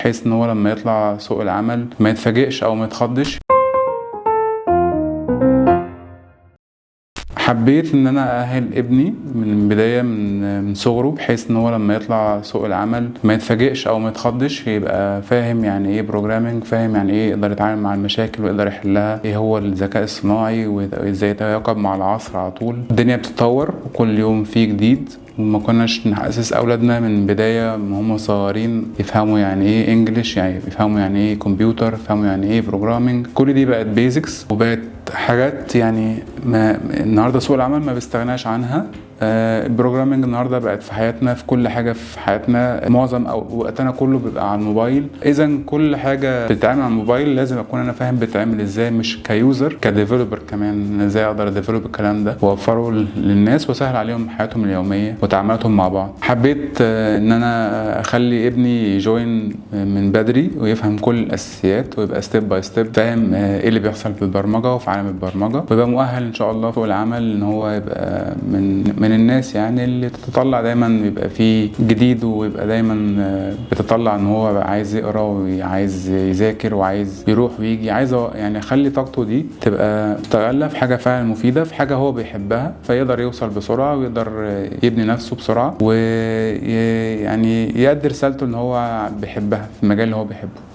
بحيث ان هو لما يطلع سوق العمل ما يتفاجئش او ما يتخضش. حبيت ان انا اأهل ابني من البداية من صغره، بحيث ان هو لما يطلع سوق العمل ما يتفاجئش او ما يتخضش، يبقى فاهم يعني ايه بروجرامينج، فاهم يعني ايه يقدر يتعامل مع المشاكل ويقدر يحلها، ايه هو الذكاء الصناعي وازاي يتواكب مع العصر على طول. الدنيا بتتطور وكل يوم فيه جديد، وما كناش نحسس اولادنا من البدايه من هم صغيرين يفهموا يعني ايه انجليش، يعني يفهموا يعني ايه كمبيوتر، يفهموا يعني ايه بروجرامينج. كل دي بقت بيزكس وبقت حاجات يعني ما النهارده سوق العمل ما بيستغناش عنها. البروجرامينج النهارده بقت في حياتنا، في كل حاجه في حياتنا. معظم او وقتنا كله بيبقى على الموبايل، اذا كل حاجه بتتعمل على الموبايل لازم اكون انا فاهم بتتعمل ازاي، مش كيوزر، كديفلوبر كمان ازاي اقدر اديفلوب الكلام ده واوفره للناس واسهل عليهم حياتهم اليوميه وتعاملاتهم مع بعض. حبيت ان انا اخلي ابني يجوين من بدري ويفهم كل الاساسيات ويبقى ستيب باي ستيب فاهم ايه اللي بيحصل في البرمجه وفي عالم البرمجه، ويبقى مؤهل ان شاء الله في العمل ان هو يبقى من الناس يعني اللي تتطلع دايما يبقى فيه جديد، ويبقى دايما بتطلع ان هو عايز يقرا وعايز يذاكر وعايز يروح ويجي، عايز يعني اخلي طاقته دي تبقى مستغله في حاجه فعلا مفيده، في حاجه هو بيحبها، فيقدر يوصل بسرعه ويقدر يبني نفسه بسرعه ويعني يؤدي رسالته ان هو بيحبها في المجال اللي هو بيحبه.